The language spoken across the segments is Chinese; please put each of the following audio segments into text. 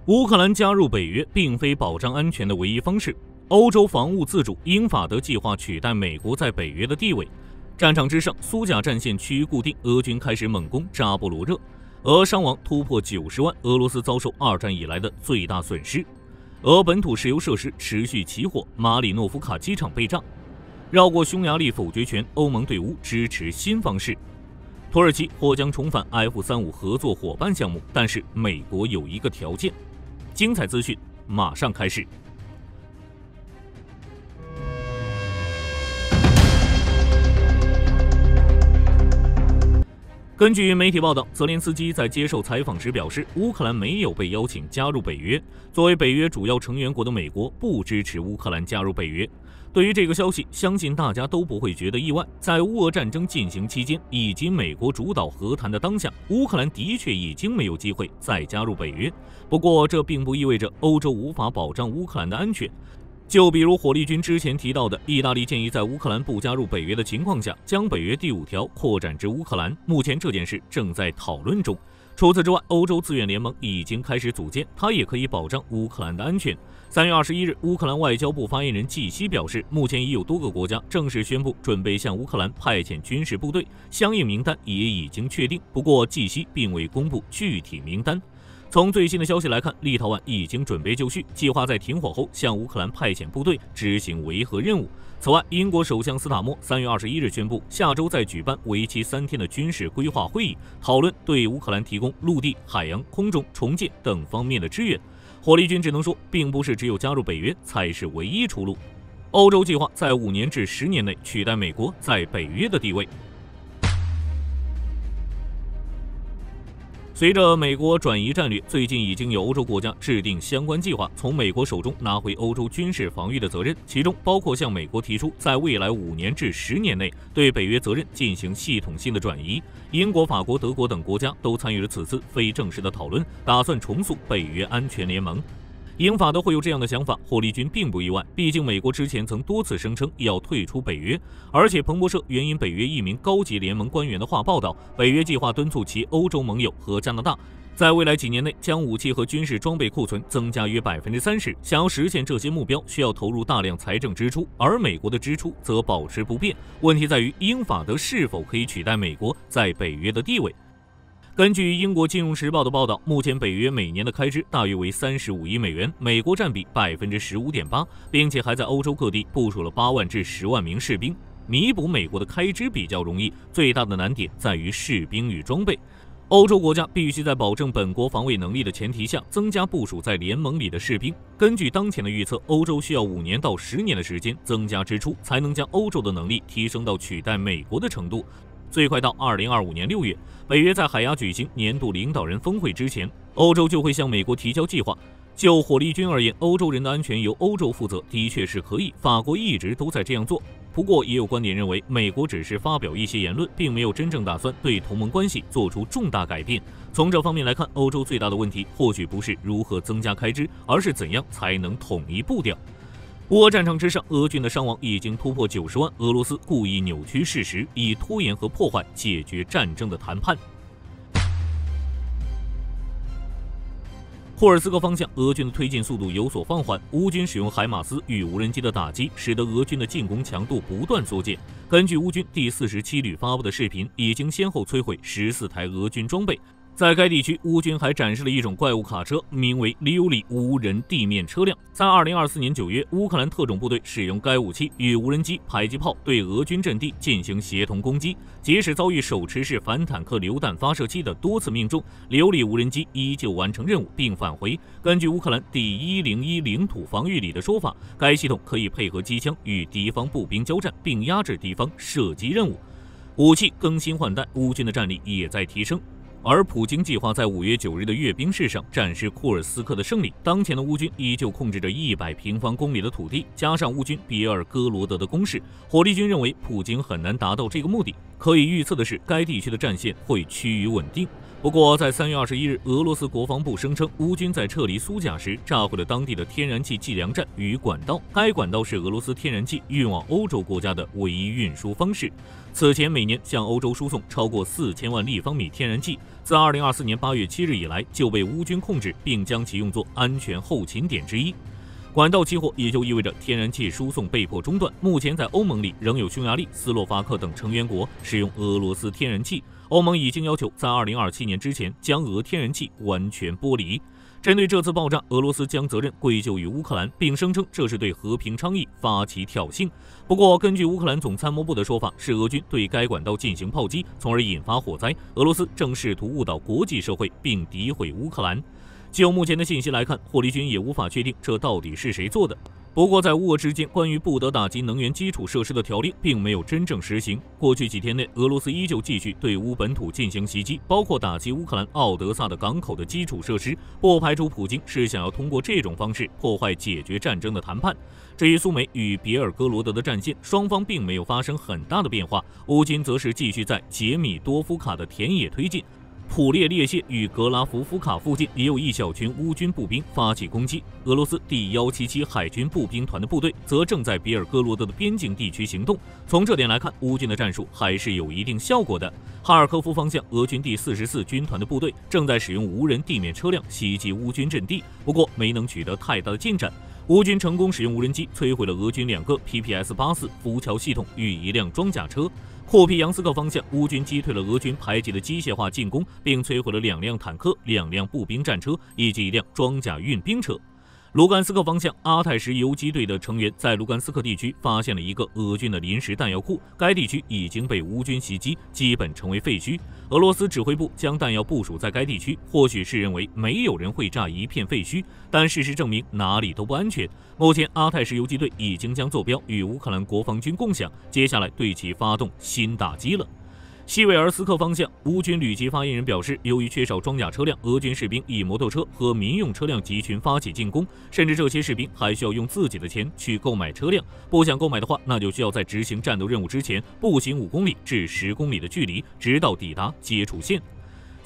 乌克兰加入北约并非保障安全的唯一方式。欧洲防务自主，英法德计划取代美国在北约的地位。战场之上，苏甲战线趋于固定，俄军开始猛攻扎波罗热，俄伤亡突破90万，俄罗斯遭受2战以来的最大损失。俄本土石油设施持续起火，马里诺夫卡机场被炸。绕过匈牙利否决权，欧盟对乌支持新方式。土耳其或将重返 F-35合作伙伴项目，但是美国有一个条件。精彩资讯马上开始。根据媒体报道，泽连斯基在接受采访时表示，乌克兰没有被邀请加入北约。作为北约主要成员国的美国不支持乌克兰加入北约。对于这个消息，相信大家都不会觉得意外。在乌俄战争进行期间，以及美国主导和谈的当下，乌克兰的确已经没有机会再加入北约。不过，这并不意味着欧洲无法保障乌克兰的安全。就比如火力军之前提到的，意大利建议在乌克兰不加入北约的情况下，将北约第5条扩展至乌克兰。目前这件事正在讨论中。除此之外，欧洲自愿联盟已经开始组建，它也可以保障乌克兰的安全。3月21日，乌克兰外交部发言人季希表示，目前已有多个国家正式宣布准备向乌克兰派遣军事部队，相应名单也已经确定。不过，季希并未公布具体名单。从最新的消息来看，立陶宛已经准备就绪，计划在停火后向乌克兰派遣部队执行维和任务。此外，英国首相斯塔默3月21日宣布，下周再举办为期3天的军事规划会议，讨论对乌克兰提供陆地、海洋、空中、重建等方面的支援。火力军只能说，并不是只有加入北约才是唯一出路。欧洲计划在5年至10年内取代美国在北约的地位。随着美国转移战略，最近已经有欧洲国家制定相关计划，从美国手中拿回欧洲军事防御的责任，其中包括向美国提出在未来5年至10年内对北约责任进行系统性的转移。英国、法国、德国等国家都参与了此次非正式的讨论，打算重塑北约安全联盟。英法德会有这样的想法，火力军并不意外，毕竟美国之前曾多次声称要退出北约，而且彭博社援引北约一名高级联盟官员的话报道，北约计划敦促其欧洲盟友和加拿大在未来几年内将武器和军事装备库存增加约30%。想要实现这些目标，需要投入大量财政支出，而美国的支出则保持不变。问题在于，英法德是否可以取代美国在北约的地位？根据英国金融时报的报道，目前北约每年的开支大约为35亿美元，美国占比15.8%，并且还在欧洲各地部署了8万至10万名士兵。弥补美国的开支比较容易，最大的难点在于士兵与装备。欧洲国家必须在保证本国防卫能力的前提下，增加部署在联盟里的士兵。根据当前的预测，欧洲需要5年到10年的时间增加支出，才能将欧洲的能力提升到取代美国的程度。最快到2025年6月，北约在海牙举行年度领导人峰会之前，欧洲就会向美国提交计划。就火力军而言，欧洲人的安全由欧洲负责，的确是可以。法国一直都在这样做。不过，也有观点认为，美国只是发表一些言论，并没有真正打算对同盟关系做出重大改变。从这方面来看，欧洲最大的问题或许不是如何增加开支，而是怎样才能统一步调。乌俄战场之上，俄军的伤亡已经突破90万。俄罗斯故意扭曲事实，以拖延和破坏解决战争的谈判。霍尔斯克方向，俄军的推进速度有所放缓。乌军使用海马斯与无人机的打击，使得俄军的进攻强度不断缩减。根据乌军第47旅发布的视频，已经先后摧毁14台俄军装备。在该地区，乌军还展示了一种怪物卡车，名为里乌里无人地面车辆。在2024年9月，乌克兰特种部队使用该武器与无人机、迫击炮对俄军阵地进行协同攻击，即使遭遇手持式反坦克榴弹发射器的多次命中，里乌里无人机依旧完成任务并返回。根据乌克兰第101领土防御旅的说法，该系统可以配合机枪与敌方步兵交战，并压制敌方射击任务。武器更新换代，乌军的战力也在提升。而普京计划在5月9日的阅兵式上展示库尔斯克的胜利。当前的乌军依旧控制着100平方公里的土地，加上乌军别尔哥罗德的攻势，火力军认为普京很难达到这个目的。可以预测的是，该地区的战线会趋于稳定。不过，在3月21日，俄罗斯国防部声称，乌军在撤离苏贾时炸毁了当地的天然气计量站与管道，该管道是俄罗斯天然气运往欧洲国家的唯一运输方式。此前每年向欧洲输送超过4000万立方米天然气，自2024年8月7日以来就被乌军控制，并将其用作安全后勤点之一。管道起火也就意味着天然气输送被迫中断。目前在欧盟里仍有匈牙利、斯洛伐克等成员国使用俄罗斯天然气。欧盟已经要求在2027年之前将俄天然气完全剥离。针对这次爆炸，俄罗斯将责任归咎于乌克兰，并声称这是对和平倡议发起挑衅。不过，根据乌克兰总参谋部的说法，是俄军对该管道进行炮击，从而引发火灾。俄罗斯正试图误导国际社会，并诋毁乌克兰。就目前的信息来看，霍利军也无法确定这到底是谁做的。不过，在乌俄之间关于不得打击能源基础设施的条例并没有真正实行。过去几天内，俄罗斯依旧继续对乌本土进行袭击，包括打击乌克兰奥德萨的港口的基础设施。不排除普京是想要通过这种方式破坏解决战争的谈判。至于苏梅与别尔哥罗德的战线，双方并没有发生很大的变化。乌军则是继续在杰米多夫卡的田野推进。普列列谢与格拉夫夫卡附近也有一小群乌军步兵发起攻击。俄罗斯第177海军步兵团的部队则正在比尔哥罗德的边境地区行动。从这点来看，乌军的战术还是有一定效果的。哈尔科夫方向，俄军第44军团的部队正在使用无人地面车辆袭击乌军阵地，不过没能取得太大的进展。乌军成功使用无人机摧毁了俄军2个 PPS-84浮桥系统与1辆装甲车。库皮扬斯克方向，乌军击退了俄军排挤的机械化进攻，并摧毁了2辆坦克、2辆步兵战车以及1辆装甲运兵车。卢甘斯克方向，阿泰什游击队的成员在卢甘斯克地区发现了一个俄军的临时弹药库，该地区已经被乌军袭击，基本成为废墟。俄罗斯指挥部将弹药部署在该地区，或许是认为没有人会炸一片废墟，但事实证明哪里都不安全。目前，阿泰什游击队已经将坐标与乌克兰国防军共享，接下来对其发动新打击了。西韦尔斯克方向，乌军旅级发言人表示，由于缺少装甲车辆，俄军士兵以摩托车和民用车辆集群发起进攻，甚至这些士兵还需要用自己的钱去购买车辆。不想购买的话，那就需要在执行战斗任务之前步行5公里至10公里的距离，直到抵达接触线。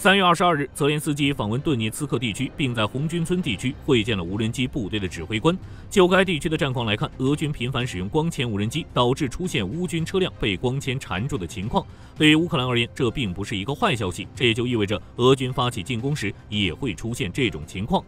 3月22日，泽连斯基访问顿涅茨克地区，并在红军村地区会见了无人机部队的指挥官。就该地区的战况来看，俄军频繁使用光纤无人机，导致出现乌军车辆被光纤缠住的情况。对于乌克兰而言，这并不是一个坏消息，这也就意味着俄军发起进攻时也会出现这种情况。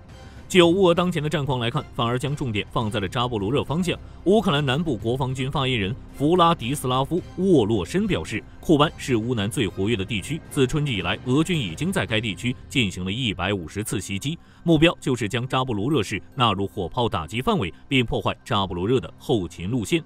就乌俄当前的战况来看，反而将重点放在了扎波罗热方向。乌克兰南部国防军发言人弗拉迪斯拉夫·沃洛申表示，库班是乌南最活跃的地区。自春季以来，俄军已经在该地区进行了150次袭击，目标就是将扎波罗热市纳入火炮打击范围，并破坏扎波罗热的后勤路线。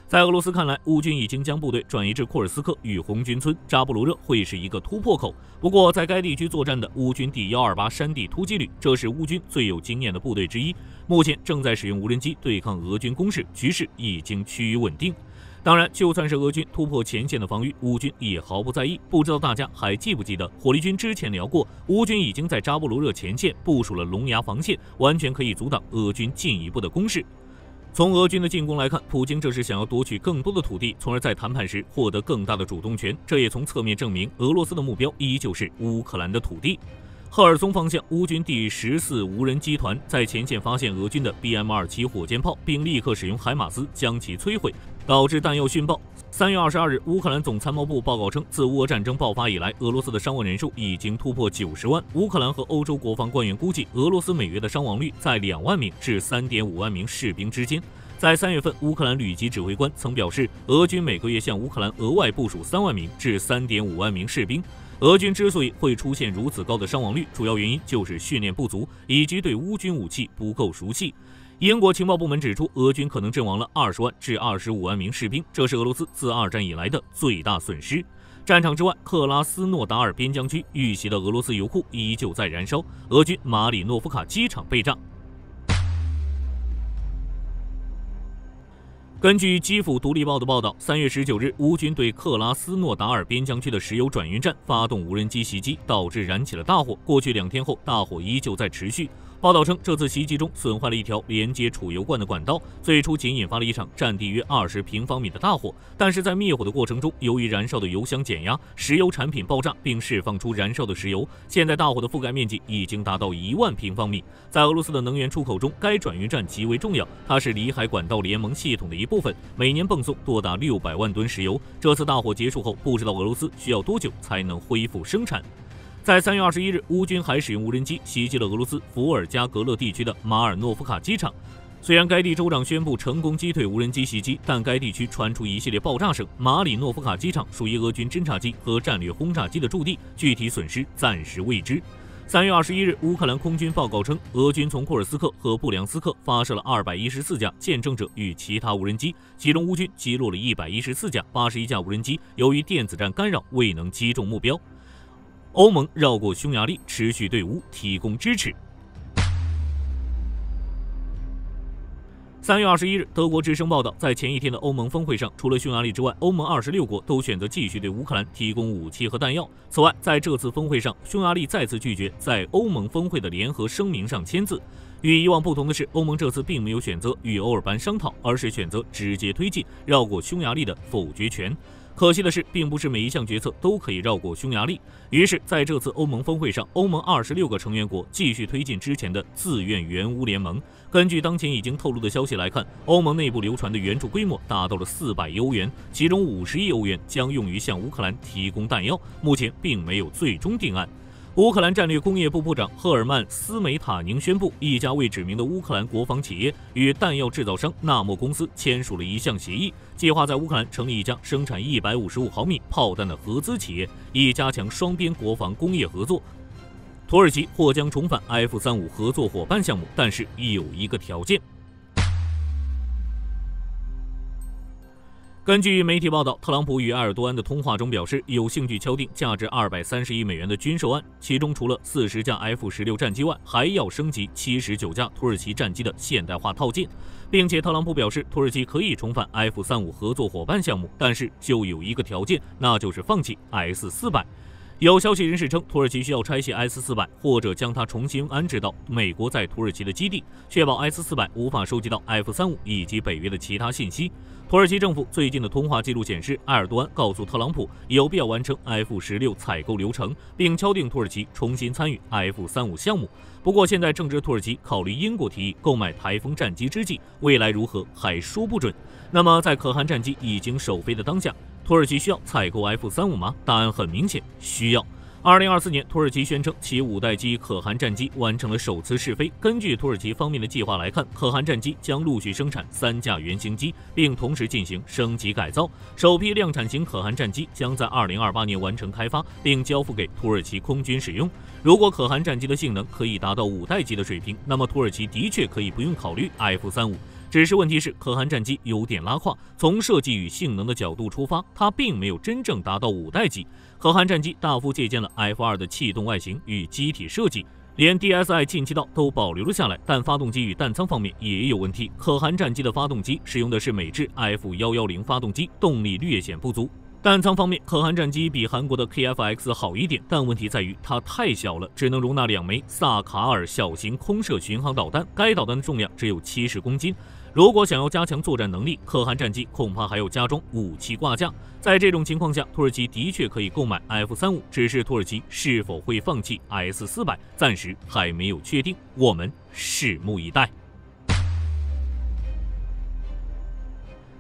在俄罗斯看来，乌军已经将部队转移至库尔斯克与红军村，扎波罗热会是一个突破口。不过，在该地区作战的乌军第128山地突击旅，这是乌军最有经验的部队之一，目前正在使用无人机对抗俄军攻势，局势已经趋于稳定。当然，就算是俄军突破前线的防御，乌军也毫不在意。不知道大家还记不记得，火力军之前聊过，乌军已经在扎波罗热前线部署了龙牙防线，完全可以阻挡俄军进一步的攻势。从俄军的进攻来看，普京这是想要夺取更多的土地，从而在谈判时获得更大的主动权。这也从侧面证明，俄罗斯的目标依旧是乌克兰的土地。赫尔松方向，乌军第14无人机团在前线发现俄军的 BM-27火箭炮，并立刻使用海马斯将其摧毁，导致弹药殉爆。3月22日，乌克兰总参谋部报告称，自乌俄战争爆发以来，俄罗斯的伤亡人数已经突破90万。乌克兰和欧洲国防官员估计，俄罗斯每月的伤亡率在2万名至3.5万名士兵之间。在3月份，乌克兰旅级指挥官曾表示，俄军每个月向乌克兰额外部署3万名至3.5万名士兵。俄军之所以会出现如此高的伤亡率，主要原因就是训练不足以及对乌军武器不够熟悉。英国情报部门指出，俄军可能阵亡了20万至25万名士兵，这是俄罗斯自二战以来的最大损失。战场之外，克拉斯诺达尔边疆区遇袭的俄罗斯油库依旧在燃烧，俄军马里诺夫卡机场被炸。根据基辅独立报的报道，3月19日，乌军对克拉斯诺达尔边疆区的石油转运站发动无人机袭击，导致燃起了大火。过去2天后，大火依旧在持续。报道称，这次袭击中损坏了一条连接储油罐的管道，最初仅引发了一场占地约20平方米的大火，但是在灭火的过程中，由于燃烧的油箱减压，石油产品爆炸并释放出燃烧的石油。现在大火的覆盖面积已经达到1万平方米。在俄罗斯的能源出口中，该转运站极为重要，它是里海管道联盟系统的一部分，每年泵送多达600万吨石油。这次大火结束后，不知道俄罗斯需要多久才能恢复生产。在3月21日，乌军还使用无人机袭击了俄罗斯伏尔加格勒地区的马尔诺夫卡机场。虽然该地州长宣布成功击退无人机袭击，但该地区传出一系列爆炸声。马里诺夫卡机场属于俄军侦察机和战略轰炸机的驻地，具体损失暂时未知。3月21日，乌克兰空军报告称，俄军从库尔斯克和布良斯克发射了214架见证者与其他无人机，其中乌军击落了114架，81架无人机由于电子战干扰未能击中目标。欧盟绕过匈牙利，持续对乌提供支持。3月21日，德国之声报道，在前一天的欧盟峰会上，除了匈牙利之外，欧盟26国都选择继续对乌克兰提供武器和弹药。此外，在这次峰会上，匈牙利再次拒绝在欧盟峰会的联合声明上签字。与以往不同的是，欧盟这次并没有选择与欧尔班商讨，而是选择直接推进，绕过匈牙利的否决权。可惜的是，并不是每一项决策都可以绕过匈牙利。于是，在这次欧盟峰会上，欧盟26个成员国继续推进之前的自愿援乌联盟。根据当前已经透露的消息来看，欧盟内部流传的援助规模达到了400亿欧元，其中50亿欧元将用于向乌克兰提供弹药，目前并没有最终定案。乌克兰战略工业部部长赫尔曼·斯梅塔宁宣布，一家未指明的乌克兰国防企业与弹药制造商纳莫公司签署了一项协议，计划在乌克兰成立一家生产155毫米炮弹的合资企业，以加强双边国防工业合作。土耳其或将重返 F-35合作伙伴项目，但是有一个条件。根据媒体报道，特朗普与埃尔多安的通话中表示，有兴趣敲定价值230亿美元的军售案，其中除了40架 F-16战机外，还要升级79架土耳其战机的现代化套件，并且特朗普表示，土耳其可以重返 F-35合作伙伴项目，但是就有一个条件，那就是放弃 S-400。有消息人士称，土耳其需要拆卸 S-400，或者将它重新安置到美国在土耳其的基地，确保 S-400无法收集到 F-35以及北约的其他信息。土耳其政府最近的通话记录显示，埃尔多安告诉特朗普有必要完成 F-16采购流程，并敲定土耳其重新参与 F-35项目。不过，现在正值土耳其考虑英国提议购买台风战机之际，未来如何还说不准。那么，在可汗战机已经首飞的当下，土耳其需要采购 F-35吗？答案很明显，需要。2024年，土耳其宣称其5代机可汗战机完成了首次试飞。根据土耳其方面的计划来看，可汗战机将陆续生产3架原型机，并同时进行升级改造。首批量产型可汗战机将在2028年完成开发，并交付给土耳其空军使用。如果可汗战机的性能可以达到5代机的水平，那么土耳其的确可以不用考虑 F-35。只是问题是，可汗战机有点拉胯。从设计与性能的角度出发，它并没有真正达到5代机。可汗战机大幅借鉴了 F-2的气动外形与机体设计，连 DSI 进气道都保留了下来，但发动机与弹舱方面也有问题。可汗战机的发动机使用的是美制 F110发动机，动力略显不足。弹舱方面，可汗战机比韩国的 KF-X 好一点，但问题在于它太小了，只能容纳2枚萨卡尔小型空射巡航导弹，该导弹的重量只有70公斤。如果想要加强作战能力，可汗战机恐怕还要加装武器挂架。在这种情况下，土耳其的确可以购买 F-35，只是土耳其是否会放弃 S-400，暂时还没有确定，我们拭目以待。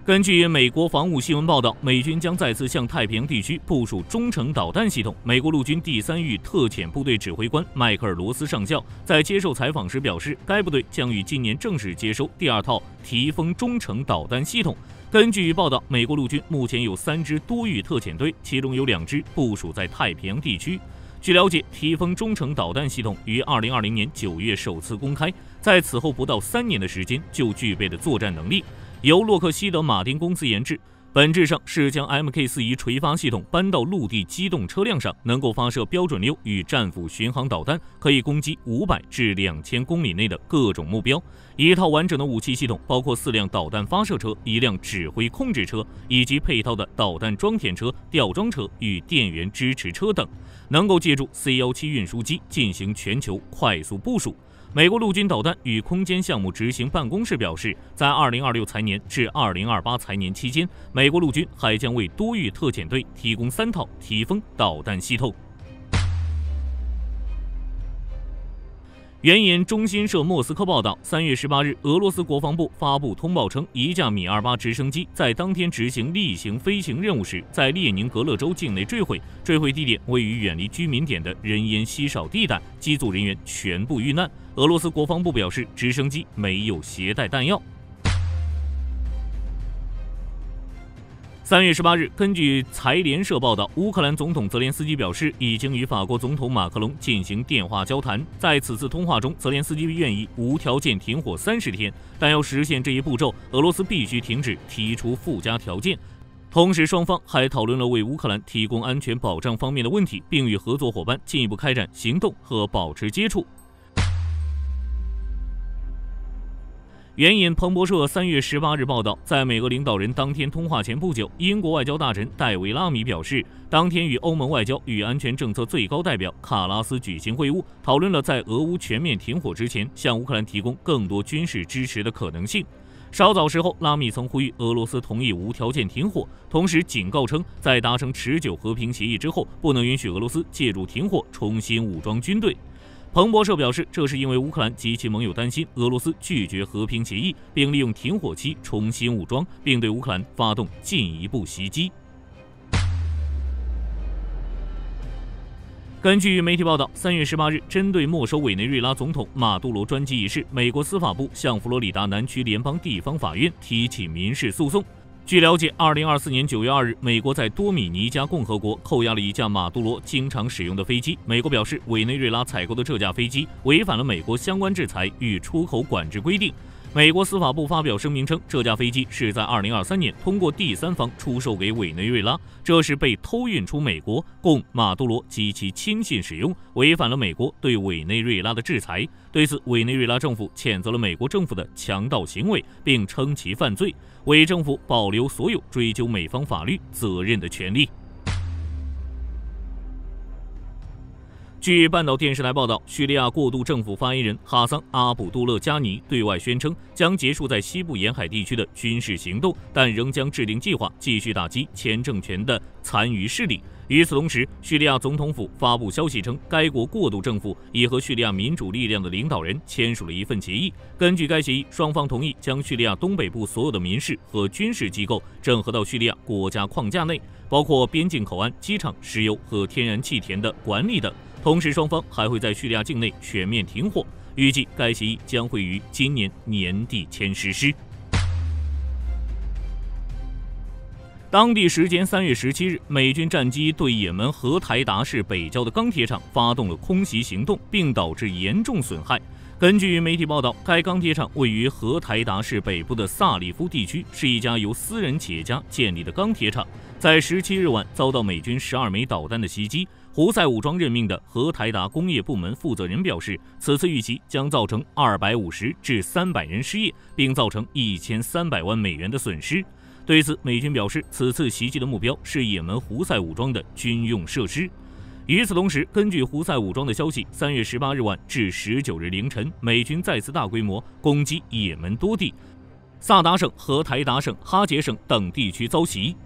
根据美国防务新闻报道，美军将再次向太平洋地区部署中程导弹系统。美国陆军第3域特遣部队指挥官迈克尔·罗斯上校在接受采访时表示，该部队将于今年正式接收第2套提风中程导弹系统。根据报道，美国陆军目前有3支多域特遣队，其中有2支部署在太平洋地区。据了解，提风中程导弹系统于2020年9月首次公开，在此后不到3年的时间就具备了作战能力。由洛克希德马丁公司研制，本质上是将 MK4锤发系统搬到陆地机动车辆上，能够发射标准溜与战斧巡航导弹，可以攻击500至2000公里内的各种目标。一套完整的武器系统包括4辆导弹发射车、1辆指挥控制车，以及配套的导弹装填车、吊装车与电源支持车等，能够借助C-17运输机进行全球快速部署。美国陆军导弹与空间项目执行办公室表示，在2026财年至2028财年期间，美国陆军还将为多域特遣队提供3套提风导弹系统。援引中新社莫斯科报道，3月18日，俄罗斯国防部发布通报称，一架米28直升机在当天执行例行飞行任务时，在列宁格勒州境内坠毁，坠毁地点位于远离居民点的人烟稀少地带，机组人员全部遇难。俄罗斯国防部表示，直升机没有携带弹药。3月18日，根据财联社报道，乌克兰总统泽连斯基表示，已经与法国总统马克龙进行电话交谈。在此次通话中，泽连斯基愿意无条件停火30天，但要实现这一步骤，俄罗斯必须停止提出附加条件。同时，双方还讨论了为乌克兰提供安全保障方面的问题，并与合作伙伴进一步开展行动和保持接触。援引彭博社3月18日报道，在美俄领导人当天通话前不久，英国外交大臣戴维拉米表示，当天与欧盟外交与安全政策最高代表卡拉斯举行会晤，讨论了在俄乌全面停火之前向乌克兰提供更多军事支持的可能性。稍早时候，拉米曾呼吁俄罗斯同意无条件停火，同时警告称，在达成持久和平协议之后，不能允许俄罗斯借助停火重新武装军队。彭博社表示，这是因为乌克兰及其盟友担心俄罗斯拒绝和平协议，并利用停火期重新武装，并对乌克兰发动进一步袭击。根据媒体报道，3月18日，针对没收委内瑞拉总统马杜罗专机一事，美国司法部向佛罗里达南区联邦地方法院提起民事诉讼。据了解，2024年9月2日，美国在多米尼加共和国扣押了一架马杜罗经常使用的飞机。美国表示，委内瑞拉采购的这架飞机违反了美国相关制裁与出口管制规定。美国司法部发表声明称，这架飞机是在2023年通过第三方出售给委内瑞拉，这是被偷运出美国，供马杜罗及其亲信使用，违反了美国对委内瑞拉的制裁。对此，委内瑞拉政府谴责了美国政府的强盗行为，并称其犯罪。委政府保留所有追究美方法律责任的权利。据半岛电视台报道，叙利亚过渡政府发言人哈桑·阿卜杜勒加尼对外宣称，将结束在西部沿海地区的军事行动，但仍将制定计划继续打击前政权的残余势力。与此同时，叙利亚总统府发布消息称，该国过渡政府已和叙利亚民主力量的领导人签署了一份协议。根据该协议，双方同意将叙利亚东北部所有的民事和军事机构整合到叙利亚国家框架内，包括边境口岸、机场、石油和天然气田的管理等。同时，双方还会在叙利亚境内全面停火。预计该协议将会于今年年底前实施。当地时间3月17日，美军战机对也门荷台达市北郊的钢铁厂发动了空袭行动，并导致严重损害。根据媒体报道，该钢铁厂位于荷台达市北部的萨里夫地区，是一家由私人企业家建立的钢铁厂。在17日晚遭到美军12枚导弹的袭击。胡塞武装任命的荷台达工业部门负责人表示，此次遇袭将造成250至300人失业，并造成1300万美元的损失。对此，美军表示，此次袭击的目标是也门胡塞武装的军用设施。与此同时，根据胡塞武装的消息，3月18日晚至19日凌晨，美军再次大规模攻击也门多地，萨达省、荷台达省、哈杰省等地区遭袭。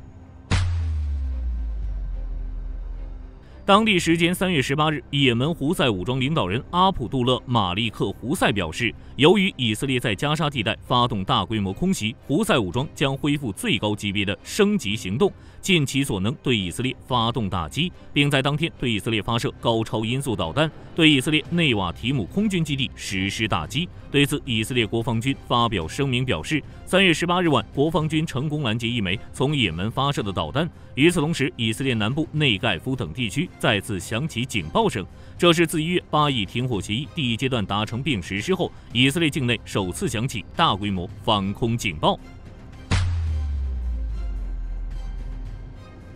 当地时间3月18日，也门胡塞武装领导人阿卜杜勒·马利克·胡塞表示，由于以色列在加沙地带发动大规模空袭，胡塞武装将恢复最高级别的升级行动，尽其所能对以色列发动打击，并在当天对以色列发射高超音速导弹，对以色列内瓦提姆空军基地实施打击。对此，以色列国防军发表声明表示，3月18日晚，国防军成功拦截一枚从也门发射的导弹。与此同时，以色列南部内盖夫等地区再次响起警报声，这是自1月8以停火协议第一阶段达成并实施后，以色列境内首次响起大规模防空警报。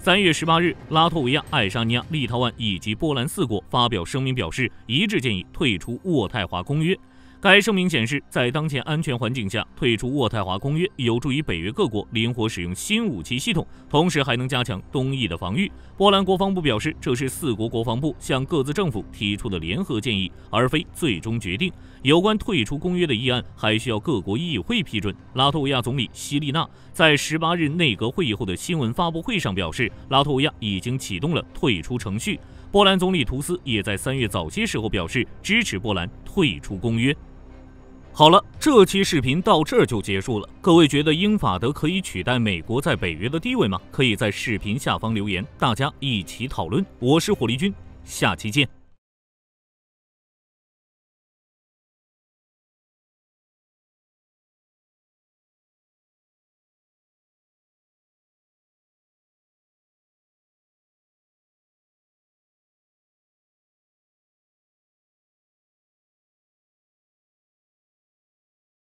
3月18日，拉脱维亚、爱沙尼亚、立陶宛以及波兰4国发表声明表示，一致建议退出渥太华公约。该声明显示，在当前安全环境下，退出渥太华公约有助于北约各国灵活使用新武器系统，同时还能加强东翼的防御。波兰国防部表示，这是4国国防部向各自政府提出的联合建议，而非最终决定。有关退出公约的议案还需要各国议会批准。拉脱维亚总理希利纳在18日内阁会议后的新闻发布会上表示，拉脱维亚已经启动了退出程序。波兰总理图斯也在3月早些时候表示支持波兰退出公约。好了，这期视频到这儿就结束了。各位觉得英法德可以取代美国在北约的地位吗？可以在视频下方留言，大家一起讨论。我是火力军，下期见。